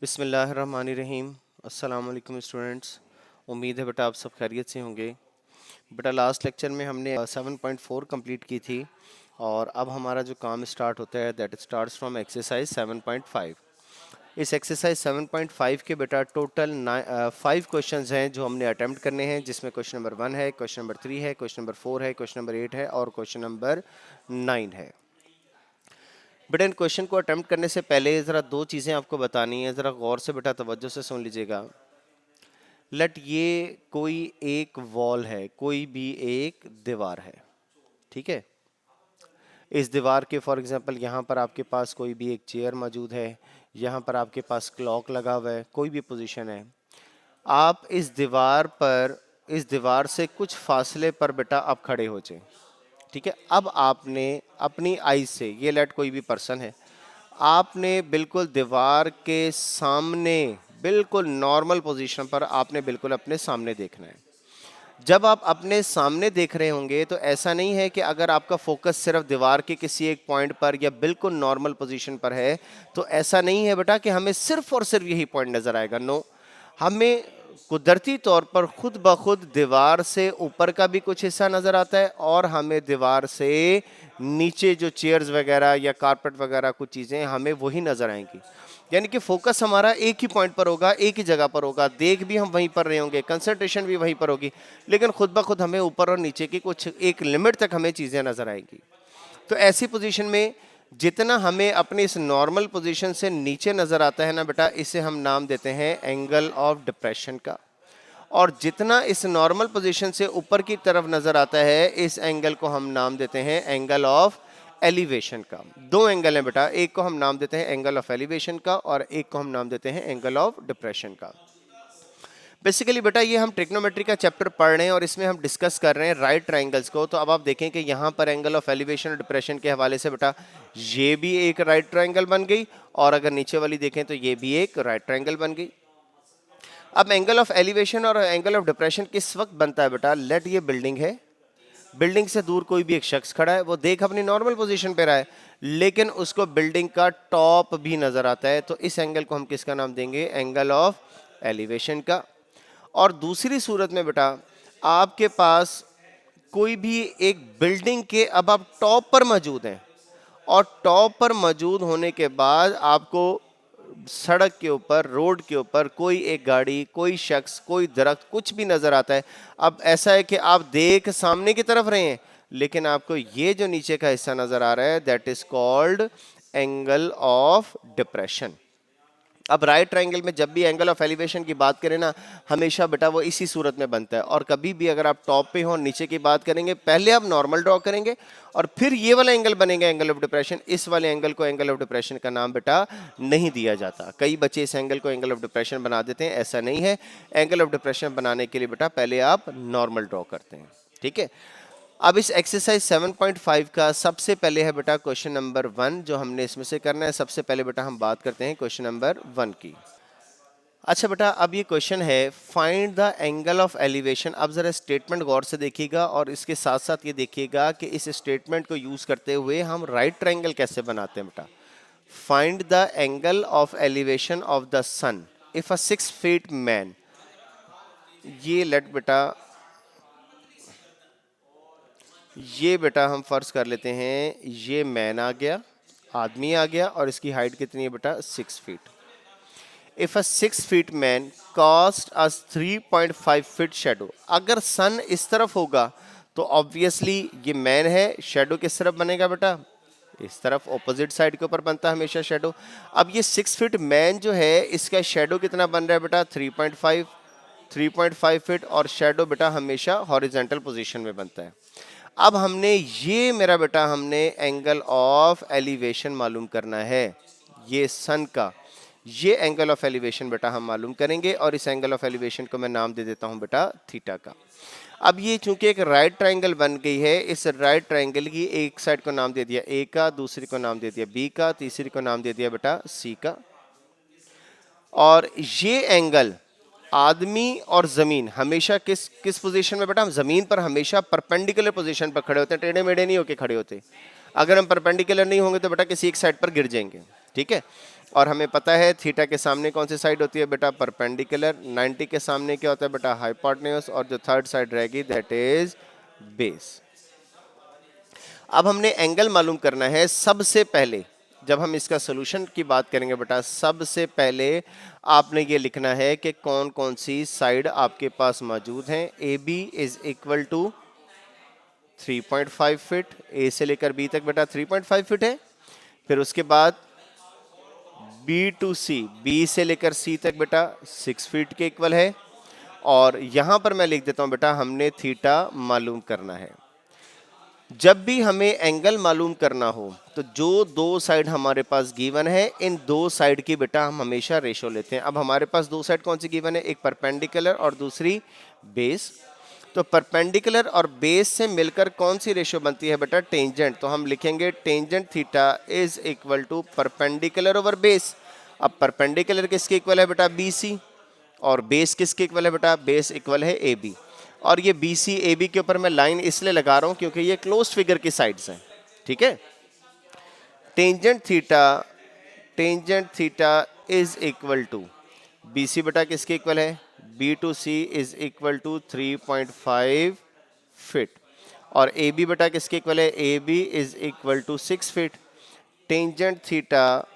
बिस्मिल्लाहिर्रहमानिर्रहीम। अस्सलाम वालेकुम स्टूडेंट्स। उम्मीद है बेटा आप सब खैरियत से होंगे। बेटा लास्ट लेक्चर में हमने 7.4 कंप्लीट की थी और अब हमारा जो काम स्टार्ट होता है दैट स्टार्ट्स फ्रॉम एक्सरसाइज 7.5। इस एक्सरसाइज 7.5 के बेटा टोटल 5 क्वेश्चंस हैं जो हमने अटेम्प्ट करने हैं, जिसमें क्वेश्चन नंबर 1 है, क्वेश्चन नंबर 3 है, क्वेश्चन नंबर 4 है, क्वेश्चन नंबर 8 है और क्वेश्चन नंबर 9 है। बेटा इन क्वेश्चन को अटेम्प्ट करने से पहले ज़रा दो चीज़ें आपको बतानी है, ज़रा गौर से बेटा तवज्जो से सुन लीजिएगा। लेट ये कोई एक वॉल है, कोई भी एक दीवार है, ठीक है। इस दीवार के फॉर एग्जांपल यहाँ पर आपके पास कोई भी एक चेयर मौजूद है, यहाँ पर आपके पास क्लॉक लगा हुआ है, कोई भी पोजीशन है। आप इस दीवार से कुछ फासले पर बेटा आप खड़े हो जाए, ठीक है। अब आपने अपनी आई से, ये लेट कोई भी पर्सन है, आपने बिल्कुल दीवार के सामने बिल्कुल नॉर्मल पोजीशन पर आपने बिल्कुल अपने सामने देखना है। जब आप अपने सामने देख रहे होंगे तो ऐसा नहीं है कि अगर आपका फोकस सिर्फ दीवार के किसी एक पॉइंट पर या बिल्कुल नॉर्मल पोजीशन पर है तो ऐसा नहीं है बेटा कि हमें सिर्फ और सिर्फ यही पॉइंट नजर आएगा। नो, हमें कुदरती तौर पर खुद ब खुद दीवार से ऊपर का भी कुछ हिस्सा नजर आता है और हमें दीवार से नीचे जो चेयर्स वगैरह या कारपेट वगैरह कुछ चीजें हमें वही नजर आएंगी। यानी कि फोकस हमारा एक ही पॉइंट पर होगा, एक ही जगह पर होगा, देख भी हम वहीं पर रहे होंगे, कंसंट्रेशन भी वहीं पर होगी, लेकिन खुद ब खुद हमें ऊपर और नीचे की कुछ एक लिमिट तक हमें चीजें नजर आएंगी। तो ऐसी पोजीशन में जितना हमें अपनी इस नॉर्मल पोजीशन से नीचे नजर आता है ना बेटा, इसे हम नाम देते हैं एंगल ऑफ डिप्रेशन का। और जितना इस नॉर्मल पोजीशन से ऊपर की तरफ नजर आता है, इस एंगल को हम नाम देते हैं एंगल ऑफ एलिवेशन का। दो एंगल हैं बेटा, एक को हम नाम देते हैं एंगल ऑफ एलिवेशन का और एक को हम नाम देते हैं एंगल ऑफ डिप्रेशन का। बेसिकली बेटा ये हम ट्रिग्नोमेट्री का चैप्टर पढ़ रहे हैं और इसमें हम डिस्कस कर रहे हैं राइट ट्राइंगल्स को। तो अब आप देखें कि यहाँ पर एंगल ऑफ एलिवेशन और डिप्रेशन के हवाले से बेटा ये भी एक राइट ट्राइंगल बन गई और अगर नीचे वाली देखें तो ये भी एक राइट ट्राइंगल बन गई। अब एंगल ऑफ एलिवेशन और एंगल ऑफ डिप्रेशन किस वक्त बनता है बेटा? लेट ये बिल्डिंग है, बिल्डिंग से दूर कोई भी एक शख्स खड़ा है, वो देख अपनी नॉर्मल पोजीशन पे रहा है, लेकिन उसको बिल्डिंग का टॉप भी नजर आता है, तो इस एंगल को हम किसका नाम देंगे? एंगल ऑफ एलिवेशन का। और दूसरी सूरत में बेटा आपके पास कोई भी एक बिल्डिंग के अब आप टॉप पर मौजूद हैं और टॉप पर मौजूद होने के बाद आपको सड़क के ऊपर, रोड के ऊपर कोई एक गाड़ी, कोई शख्स, कोई दरख्त, कुछ भी नजर आता है। अब ऐसा है कि आप देख सामने की तरफ रहे हैं लेकिन आपको ये जो नीचे का हिस्सा नजर आ रहा है that is called angle of depression. अब राइट ट्रायंगल में जब भी एंगल ऑफ एलिवेशन की बात करें ना, हमेशा बेटा वो इसी सूरत में बनता है। और कभी भी अगर आप टॉप पे हो और नीचे की बात करेंगे, पहले आप नॉर्मल ड्रॉ करेंगे और फिर ये वाला एंगल बनेगा एंगल ऑफ डिप्रेशन। इस वाले एंगल को एंगल ऑफ डिप्रेशन का नाम बेटा नहीं दिया जाता। कई बच्चे इस एंगल को एंगल ऑफ डिप्रेशन बना देते हैं, ऐसा नहीं है। एंगल ऑफ डिप्रेशन बनाने के लिए बेटा पहले आप नॉर्मल ड्रॉ करते हैं, ठीक है। अब इस एक्सरसाइज 7.5 का सबसे पहले है बेटा क्वेश्चन नंबर 1 जो हमने इसमें से करना है। सबसे पहले बेटा हम बात करते हैं क्वेश्चन नंबर 1 की। अच्छा बेटा अब ये क्वेश्चन है find the angle of elevation. अब जरा स्टेटमेंट गौर से देखिएगा और इसके साथ साथ ये देखिएगा कि इस स्टेटमेंट को यूज करते हुए हम राइट ट्रायंगल कैसे बनाते हैं बेटा। Find the angle of elevation of the sun if a 6 feet man. ये लेट बेटा ये बेटा हम फर्ज कर लेते हैं ये मैन आ गया, आदमी आ गया और इसकी हाइट कितनी है बेटा? 6 feet. If a 6 feet man cast us 3.5 feet shadow. अगर सन इस तरफ होगा तो ऑब्वियसली ये मैन है, शेडो किस तरफ बनेगा बेटा? इस तरफ, ऑपोजिट साइड के ऊपर बनता है हमेशा शेडो। अब ये 6 फीट मैन जो है इसका शेडो कितना बन रहा है बेटा? 3.5 फीट और शेडो बेटा हमेशा हॉरिजॉन्टल पोजीशन में बनता है। अब हमने ये मेरा बेटा हमने एंगल ऑफ एलिवेशन मालूम करना है, ये सन का ये एंगल ऑफ एलिवेशन बेटा हम मालूम करेंगे और इस एंगल ऑफ एलिवेशन को मैं नाम दे देता हूं बेटा थीटा का। अब ये चूंकि एक राइट ट्रायंगल बन गई है, इस राइट ट्रायंगल की एक साइड को नाम दे दिया ए का, दूसरी को नाम दे दिया बी का, तीसरी को नाम दे दिया बेटा सी का। और ये एंगल आदमी और जमीन हमेशा किस किस पोजीशन में बेटा? हम जमीन पर हमेशा परपेंडिकुलर पोजीशन पर खड़े होते हैं, टेढ़े मेढ़े नहीं होके खड़े होते। अगर हम परपेंडिकुलर नहीं होंगे तो बेटा किसी एक साइड पर गिर जाएंगे। ठीक है। और हमें पता है थीटा के सामने कौन सी साइड होती है बेटा, परपेंडिकुलर। 90 के सामने क्या होता है बेटा, हाइपोटेन्यूज। और जो थर्ड साइड रहेगी दैट इज बेस। अब हमने एंगल मालूम करना है। सबसे पहले जब हम इसका सोल्यूशन की बात करेंगे बेटा, सबसे पहले आपने ये लिखना है कि कौन कौन सी साइड आपके पास मौजूद हैं। A B is equal to 3.5 feet, A से लेकर बी तक बेटा 3.5 फीट है। फिर उसके बाद बी टू सी, बी से लेकर सी तक बेटा 6 फीट के इक्वल है। और यहां पर मैं लिख देता हूं बेटा, हमने थीटा मालूम करना है। जब भी हमें एंगल मालूम करना हो तो जो दो साइड हमारे पास गिवन है, इन दो साइड की बेटा हम हमेशा रेशो लेते हैं। अब हमारे पास दो साइड कौन सी गिवन है, एक परपेंडिकुलर और दूसरी बेस। तो परपेंडिकुलर और बेस से मिलकर कौन सी रेशो बनती है बेटा, टेंजेंट। तो हम लिखेंगे tangent theta is equal to perpendicular over base. अब परपेंडिकुलर किसके इक्वल है बेटा, बी सी। और बेस किसके इक्वल है बेटा, बेस इक्वल है ए बी। और ये बी सी ए बी के ऊपर मैं लाइन इसलिए लगा रहा हूं क्योंकि ये क्लोज फिगर की साइड्स हैं, ठीक है। Tangent theta is equal to B C बेटा किसके इक्वल है, B to C is equal to 3.5 feet. और ए बी बेटा किसके इक्वल है, A B is equal to 6 feet. Tangent theta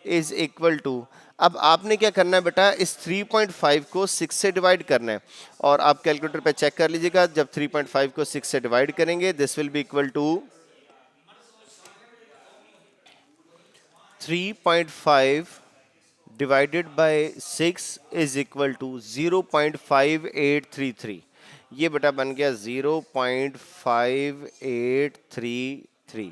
is equal to, अब आपने क्या करना है बेटा, इस 3.5 को 6 से डिवाइड करना है। और आप कैलकुलेटर पे चेक कर लीजिएगा, जब 3.5 को 6 से डिवाइड करेंगे this will be equal to 3.5 divided by 6 is equal to 0.5833। ये बेटा बन गया 0.5833।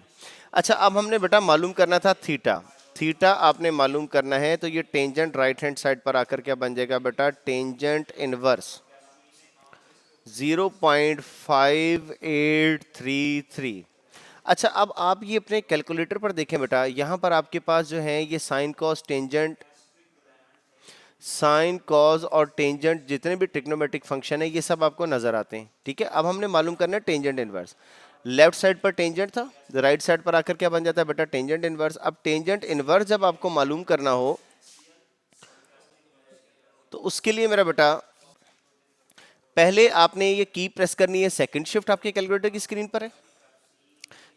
अच्छा, अब हमने बेटा मालूम करना था थीटा। थीटा आपने मालूम करना है तो ये टेंजेंट राइट हैंड साइड पर आकर क्या बन जाएगा बेटा, टेंजेंट इनवर्स 0.5833। अच्छा, अब आप ये अपने कैलकुलेटर पर देखें बेटा, यहां पर आपके पास जो है ये sine cos tangent, sine cos और टेंजेंट जितने भी ट्रिग्नोमेट्रिक फंक्शन है ये सब आपको नजर आते हैं, ठीक है। अब हमने मालूम करना है टेंजेंट इनवर्स। लेफ्ट साइड पर टेंजेंट था, राइट साइड पर आकर क्या बन जाता है बेटा, टेंजेंट इनवर्स। अब टेंजेंट इनवर्स जब आपको मालूम करना हो तो उसके लिए मेरा बेटा पहले आपने ये की प्रेस करनी है। सेकंड शिफ्ट आपके कैलकुलेटर की स्क्रीन पर है।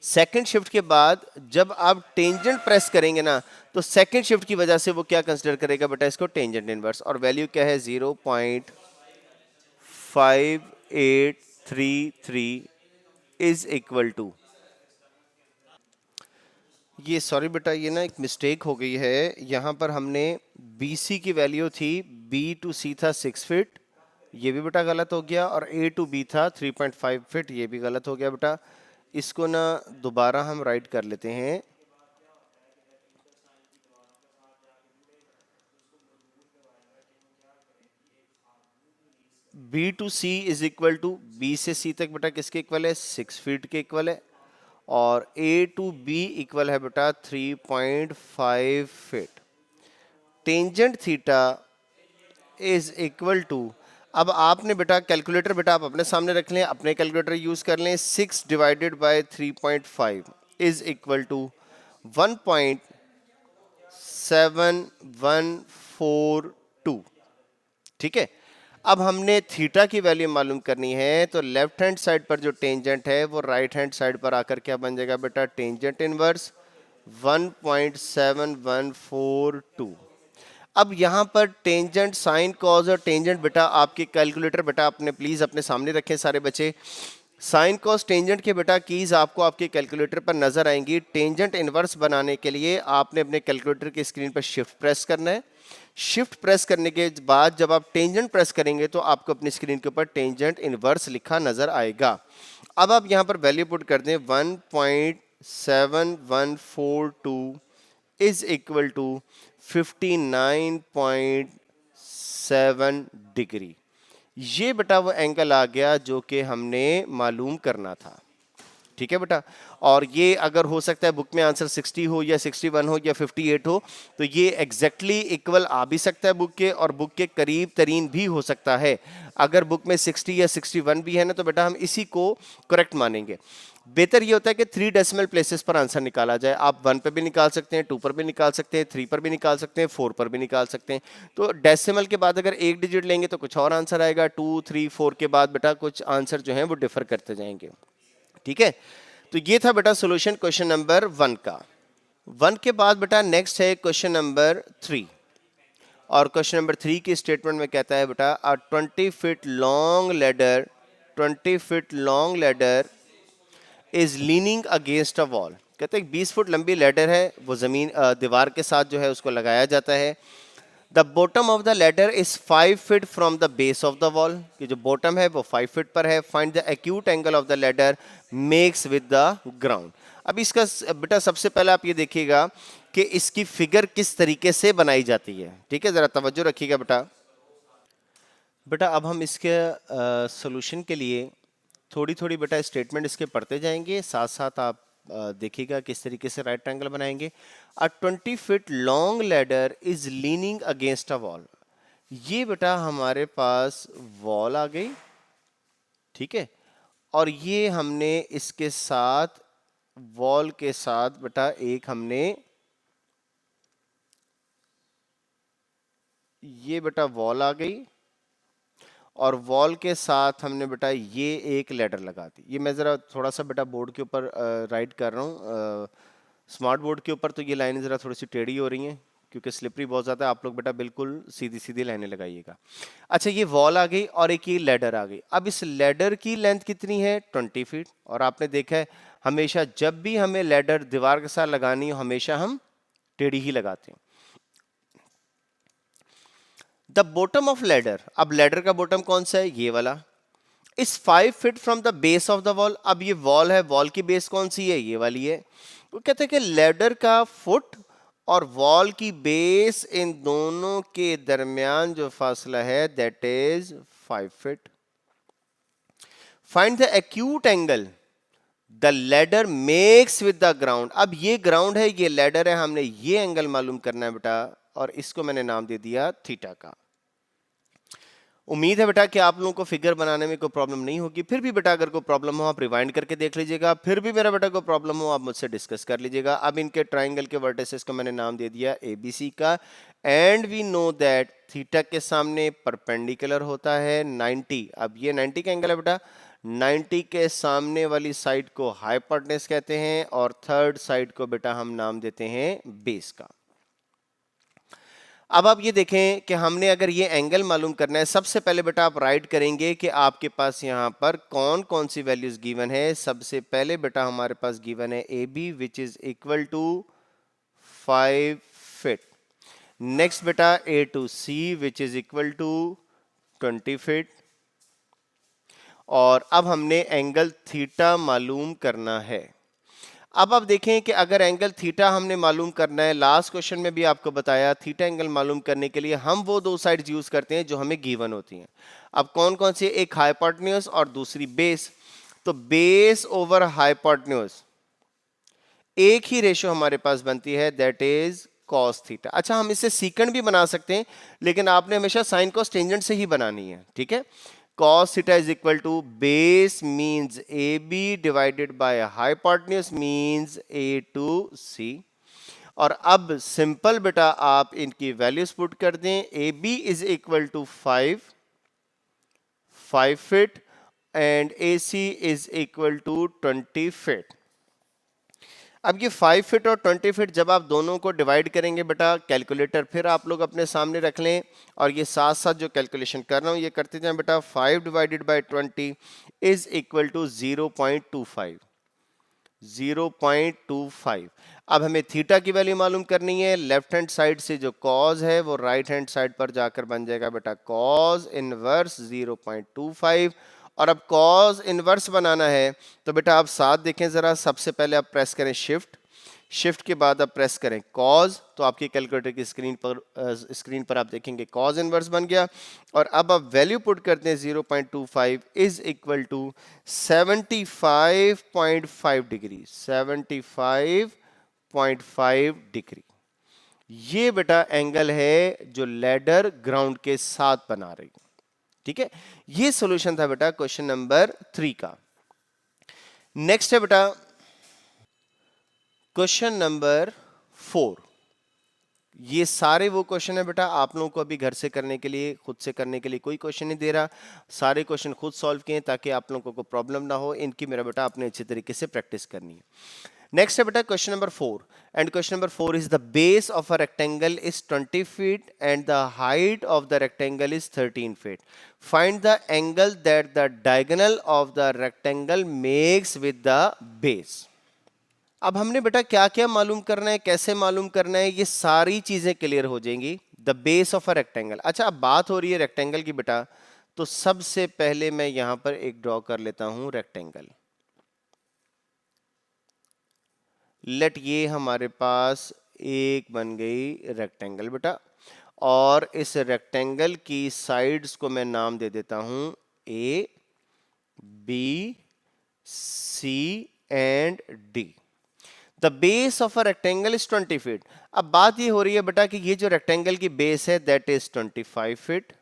सेकंड शिफ्ट के बाद जब आप टेंजेंट प्रेस करेंगे ना, तो सेकंड शिफ्ट की वजह से वो क्या कंसीडर करेगा बेटा, इसको टेंजेंट इनवर्स। और वैल्यू क्या है, 0.5833 इज इक्वल टू, ये सॉरी बेटा ये ना एक मिस्टेक हो गई है। यहां पर हमने BC की वैल्यू थी, B टू C था 6 फीट, ये भी बेटा गलत हो गया। और A टू B था 3.5 फीट, ये भी गलत हो गया बेटा। इसको ना दोबारा हम राइट कर लेते हैं। B to C is equal to, B से C तक बेटा किसके इक्वल है, 6 फीट के इक्वल है। और A टू B इक्वल है बेटा 3.5 feet. Tangent theta is equal to, अब आपने बेटा कैलकुलेटर बेटा आप अपने सामने रख लें, अपने कैलकुलेटर यूज कर लें। 6 divided by 3.5 is equal to 1.7142, ठीक है। अब हमने थीटा की वैल्यू मालूम करनी है, तो लेफ्ट हैंड साइड पर जो टेंजेंट है वो राइट हैंड साइड पर आकर क्या बन जाएगा बेटा, टेंजेंट इनवर्स 1.7142। अब यहां पर टेंजेंट, साइन, कॉस और टेंजेंट बेटा आपके कैलकुलेटर बेटा अपने प्लीज अपने सामने रखें सारे बच्चे। साइन, कॉस, टेंजेंट के बेटा कीज आपको आपके कैलकुलेटर पर नजर आएंगी। टेंजेंट इनवर्स बनाने के लिए आपने अपने कैलकुलेटर की स्क्रीन पर शिफ्ट प्रेस करना है। शिफ्ट प्रेस करने के बाद जब आप टेंजेंट प्रेस करेंगे तो आपको अपनी स्क्रीन के ऊपर टेंजेंट इनवर्स लिखा नजर आएगा। अब आप यहां पर वैल्यू पुट कर दें, 1.7142 इज इक्वल टू 59.7 डिग्री। ये बेटा वो एंगल आ गया जो कि हमने मालूम करना था, ठीक है बेटा। और ये अगर हो सकता है बुक में आंसर 60 हो या 61 हो या 58 हो, तो ये एग्जैक्टली इक्वल आ भी सकता है बुक के, और बुक के करीब तरीन भी हो सकता है। अगर बुक में 60 या 61 भी है ना, तो बेटा हम इसी को करेक्ट मानेंगे। बेहतर ये होता है कि 3 डेसिमल प्लेसेस पर आंसर निकाला जाए। आप 1 पे भी निकाल सकते हैं, 2 पर भी निकाल सकते हैं, 3 पर भी निकाल सकते हैं, 4 पर भी निकाल सकते हैं। तो डेसिमल के बाद अगर एक डिजिट लेंगे तो कुछ और आंसर आएगा, 2, 3, 4 के बाद बेटा कुछ आंसर जो है वो डिफर करते जाएंगे। ठीक है, तो ये था बेटा सोल्यूशन क्वेश्चन नंबर 1 का। 1 के बाद बेटा नेक्स्ट है क्वेश्चन नंबर 3, और क्वेश्चन नंबर 3 की स्टेटमेंट में कहता है बेटा अ 20 feet long ladder 20 feet long ladder is leaning against a wall. कहते हैं 20 फुट लंबी लेडर है, वो जमीन दीवार के साथ जो है उसको लगाया जाता है। The bottom of the ladder is 5 feet from the base of the wall, कि जो बॉटम है वो 5 फीट पर है। Find the acute angle of the ladder makes with the ground. अब इसका बेटा सबसे पहले आप ये देखिएगा कि इसकी फिगर किस तरीके से बनाई जाती है। ठीक है, जरा तवज्जो रखिएगा बेटा। बेटा अब हम इसके सॉल्यूशन के लिए थोड़ी थोड़ी बेटा स्टेटमेंट इसके पढ़ते जाएंगे, साथ साथ आप देखिएगा किस तरीके से राइट ट्रायंगल बनाएंगे। अ 20 feet long ladder is leaning against a wall. ये बेटा हमारे पास वॉल आ गई, ठीक है, और ये हमने इसके साथ वॉल के साथ बेटा एक हमने ये बेटा वॉल आ गई, और वॉल के साथ हमने बेटा ये एक लेडर लगा दी। ये मैं ज़रा थोड़ा सा बेटा बोर्ड के ऊपर राइट कर रहा हूँ, स्मार्ट बोर्ड के ऊपर, तो ये लाइनें ज़रा थोड़ी सी टेढ़ी हो रही हैं क्योंकि स्लिपरी बहुत ज़्यादा है। आप लोग बेटा बिल्कुल सीधी सीधी लाइनें लगाइएगा। अच्छा, ये वॉल आ गई और एक ये लेडर आ गई। अब इस लेडर की लेंथ कितनी है? 20 फीट। और आपने देखा है हमेशा जब भी हमें लेडर दीवार के साथ लगानी हो हमेशा हम टेढ़ी ही लगाते हैं। द बॉटम ऑफ लेडर, अब लेडर का बॉटम कौन सा है? ये वाला। इस 5 feet from the base of the wall. अब ये वॉल है, वॉल की बेस कौन सी है? ये वाली है। वो कहते हैं कि लेडर का फुट और वॉल की बेस, इन दोनों के दरमियान जो फासला है that is 5 feet. Find the acute angle the ladder makes with the ground. अब ये ग्राउंड है, ये लेडर है, हमने ये एंगल मालूम करना है बेटा, और इसको मैंने नाम दे दिया थीटा का। उम्मीद है बेटा कि आप लोगों को फिगर बनाने में कोई प्रॉब्लम नहीं होगी। फिर भी बेटा अगर कोई प्रॉब्लम हो आप रिवाइंड करके देख लीजिएगा। फिर भी मेरा बेटा कोई प्रॉब्लम हो आप मुझसे डिस्कस कर लीजिएगा। अब इनके ट्राइंगल के वर्टिसेस को मैंने नाम दे दिया ABC का। And we know that theta के सामने परपेंडिकुलर होता है 90। अब ये 90 का एंगल है बेटा। 90 के सामने वाली साइड को हाइपोटेन्यूज कहते हैं, और थर्ड साइड को बेटा हम नाम देते हैं बेस का। अब आप ये देखें कि हमने अगर ये एंगल मालूम करना है, सबसे पहले बेटा आप राइट करेंगे कि आपके पास यहाँ पर कौन कौन सी वैल्यूज गिवन है। सबसे पहले बेटा हमारे पास गिवन है AB which is equal to 5 feet. Next बेटा A to C which is equal to 20 feet. और अब हमने एंगल थीटा मालूम करना है। अब आप देखें कि अगर एंगल थीटा हमने मालूम करना है, लास्ट क्वेश्चन में भी आपको बताया थीटा एंगल मालूम करने के लिए हम वो दो साइड्स यूज करते हैं जो हमें गिवन होती हैं। अब कौन कौन सी? एक हाइपोटेन्यूज और दूसरी बेस। तो बेस ओवर हाइपोटेन्यूज एक ही रेशो हमारे पास बनती है दैट इज कॉस थीटा। अच्छा, हम इसे सीकेंड भी बना सकते हैं लेकिन आपने हमेशा साइन कॉस टेंजेंट से ही बनानी है। ठीक है, cos theta is equal to base means AB divided by hypotenuse means A to C। और अब सिंपल बेटा आप इनकी वैल्यूज पुट कर दें। AB is equal to 5 feet and AC is equal to 20 feet. अब ये 5 फीट और 20 फीट जब आप दोनों को डिवाइड करेंगे बेटा, कैलकुलेटर फिर आप लोग अपने सामने रख लें और ये साथ साथ जो कैलकुलेशन कर रहा हूं ये करते जाएं बेटा। 5 divided by 20 is equal to 0.25। 0.25। अब हमें थीटा की वैल्यू मालूम करनी है। लेफ्ट हैंड साइड से जो कॉज है वो राइट हैंड साइड पर जाकर बन जाएगा बेटा कॉज इनवर्स 0.25। और अब कॉज इनवर्स बनाना है तो बेटा आप साथ देखें जरा। सबसे पहले आप प्रेस करें शिफ्ट, शिफ्ट के बाद आप प्रेस करें कॉज, तो आपकी कैलकुलेटर की स्क्रीन पर आप देखेंगे कॉज इनवर्स बन गया। और अब आप वैल्यू पुट करते हैं 0.25 is equal to 75.5 degree. 75.5 degree ये बेटा एंगल है जो लेडर ग्राउंड के साथ बना रही। ठीक है, ये सॉल्यूशन था बेटा क्वेश्चन नंबर 3 का। नेक्स्ट है बेटा क्वेश्चन नंबर 4। ये सारे वो क्वेश्चन है बेटा आप लोगों को अभी घर से करने के लिए, खुद से करने के लिए कोई क्वेश्चन नहीं दे रहा, सारे क्वेश्चन खुद सॉल्व किए ताकि आप लोगों को प्रॉब्लम ना हो, इनकी मेरा बेटा आपने अच्छी तरीके से प्रैक्टिस करनी है। नेक्स्ट है बेटा question number 4, and question number 4 is the base of a rectangle is 20 feet and the height of the rectangle is 13 feet. Find the angle that the diagonal of the rectangle makes with the base. अब हमने बेटा क्या क्या मालूम करना है, कैसे मालूम करना है, ये सारी चीजें क्लियर हो जाएंगी। The base of a rectangle. अच्छा अब बात हो रही है रेक्टेंगल की बेटा, तो सबसे पहले मैं यहां पर एक ड्रॉ कर लेता हूं रेक्टेंगल। लेट ये हमारे पास एक बन गई रेक्टेंगल बेटा, और इस रेक्टेंगल की साइड्स को मैं नाम दे देता हूं A, B, C and D. The base of a rectangle is 20 feet. अब बात ये हो रही है बेटा कि ये जो रेक्टेंगल की बेस है that is 25 feet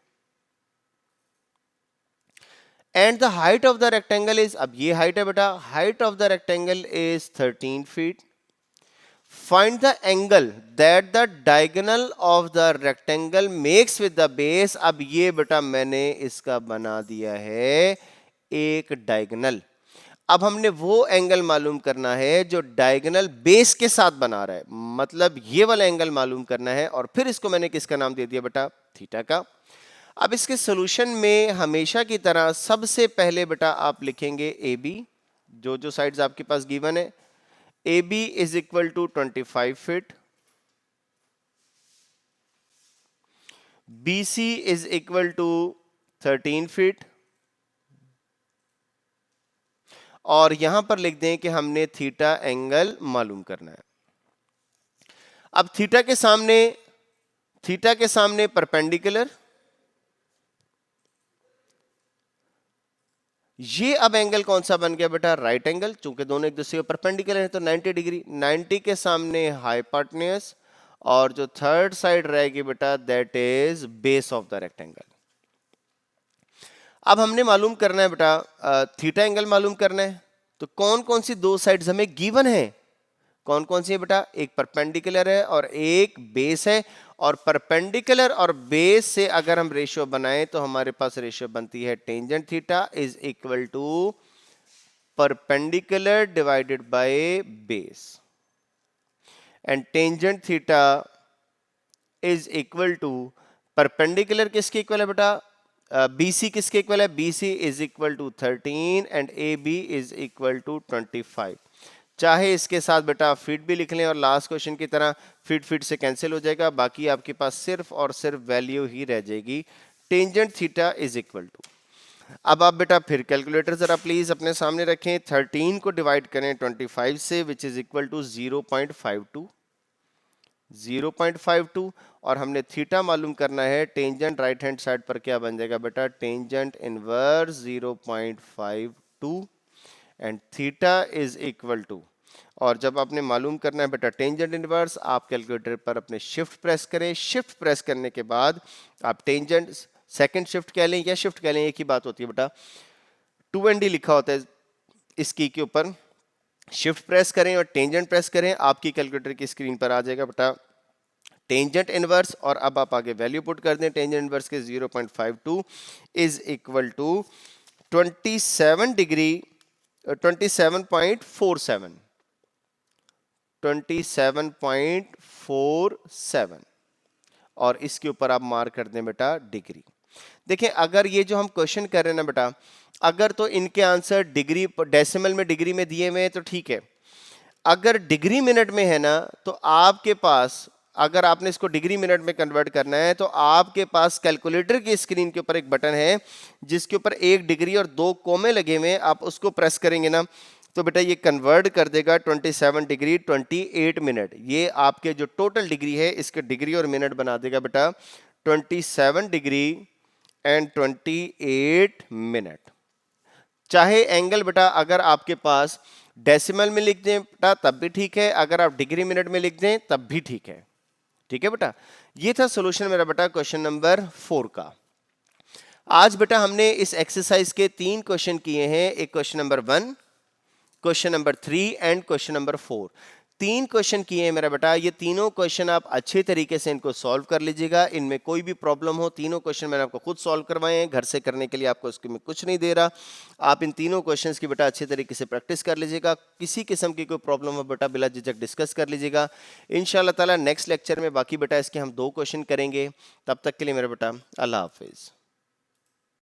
and the height of the rectangle is, अब ये हाइट है बेटा, height of the rectangle is 13 feet. Find the angle that the diagonal of the rectangle makes with the base. अब ये बेटा मैंने इसका बना दिया है एक डायगोनल। अब हमने वो एंगल मालूम करना है जो डायगोनल बेस के साथ बना रहा है, मतलब ये वाला एंगल मालूम करना है, और फिर इसको मैंने किसका नाम दे दिया बेटा, थीटा का। अब इसके सॉल्यूशन में हमेशा की तरह सबसे पहले बेटा आप लिखेंगे ए बी, जो जो साइड्स आपके पास गिवन है। A B is equal to 25 feet, B C is equal to 13 feet, और यहां पर लिख दें कि हमने थीटा एंगल मालूम करना है। अब थीटा के सामने परपेंडिकुलर, ये अब एंगल कौन सा बन गया बेटा, राइट एंगल, चूंकि दोनों एक दूसरे के परपेंडिकुलर है तो 90 डिग्री। 90 के सामने हाइपोटेन्यूज, और जो थर्ड साइड रहेगी बेटा that is base of the rectangle. अब हमने मालूम करना है बेटा थीटा एंगल मालूम करना है, तो कौन कौन सी दो साइड्स हमें गिवन है, कौन कौन सी है बेटा, एक परपेंडिकुलर है और एक बेस है। और परपेंडिकुलर और बेस से अगर हम रेशियो बनाएं तो हमारे पास रेशियो बनती है tangent theta is equal to perpendicular divided by base, and tangent theta is equal to perpendicular किसके इक्वल है बेटा, BC किसके इक्वल है, BC is equal to 13 and AB is equal to 25। चाहे इसके साथ बेटा फीट भी लिख लें और लास्ट क्वेश्चन की तरह फीट से कैंसिल हो जाएगा, बाकी आपके पास सिर्फ और सिर्फ वैल्यू ही रह जाएगी tangent theta is equal to. अब आप बेटा फिर कैलकुलेटर जरा प्लीज अपने सामने रखें, 13 को डिवाइड करें 25 से विच इज इक्वल टू 0.52, और हमने थीटा मालूम करना है। टेंजेंट राइट हैंड साइड पर क्या बन जाएगा बेटा, tangent inverse 0.52 and theta is equal to, और जब आपने मालूम करना है बेटा टेंजेंट इनवर्स, आप कैलकुलेटर पर अपने शिफ्ट प्रेस करें। शिफ्ट प्रेस करने के बाद आप टेंजेंट सेकंड शिफ्ट कह लें या शिफ्ट कह लें, एक ही बात होती है बेटा, 2ND लिखा होता है इस की के ऊपर। शिफ्ट प्रेस करें और टेंजेंट प्रेस करें, आपकी कैलकुलेटर की स्क्रीन पर आ जाएगा बेटा टेंजेंट इनवर्स, और अब आप आगे वैल्यू पुट कर दें। टेंजेंट इनवर्स के 0.52 इज इक्वल टू 27 डिग्री 27.47, और इसके ऊपर आप मार्क कर दें बेटा डिग्री। देखें अगर ये जो हम क्वेश्चन कर रहे हैं ना बेटा, अगर तो इनके आंसर डिग्री डेसिमल में डिग्री में दिए हुए हैं तो ठीक है, अगर डिग्री मिनट में है ना तो आपके पास, अगर आपने इसको डिग्री मिनट में कन्वर्ट करना है तो आपके पास कैलकुलेटर की स्क्रीन के ऊपर एक बटन है जिसके ऊपर 1 डिग्री और 2 कोमे लगे हुए हैं, आप उसको प्रेस करेंगे ना तो बेटा ये कन्वर्ट कर देगा 27 डिग्री 28 मिनट। ये आपके जो टोटल डिग्री है इसके डिग्री और मिनट बना देगा बेटा 27 डिग्री एंड 28 मिनट। चाहे एंगल बेटा अगर आपके पास डेसिमल में लिख दें बेटा तब भी ठीक है, अगर आप डिग्री मिनट में लिख दें तब भी ठीक है। ठीक है बेटा, ये था सॉल्यूशन मेरा बेटा क्वेश्चन नंबर 4 का। आज बेटा हमने इस एक्सरसाइज के 3 क्वेश्चन किए हैं, एक question number 1, question number 3 and question number 4। 3 question किए हैं मेरा बेटा, ये तीनों क्वेश्चन आप अच्छे तरीके से इनको सॉल्व कर लीजिएगा। इनमें कोई भी प्रॉब्लम हो, तीनों क्वेश्चन मैंने आपको खुद सॉल्व करवाए हैं, घर से करने के लिए आपको इसके में कुछ नहीं दे रहा। आप इन तीनों क्वेश्चंस की बेटा अच्छे तरीके से प्रैक्टिस कर लीजिएगा। किसी किस्म की कोई प्रॉब्लम हो बेटा बिला झिझक डिस्कस कर लीजिएगा। इंशाल्लाह ताला नेक्स्ट लेक्चर में बाकी बेटा इसके हम 2 क्वेश्चन करेंगे। तब तक के लिए मेरा बेटा अल्लाह हाफिज़।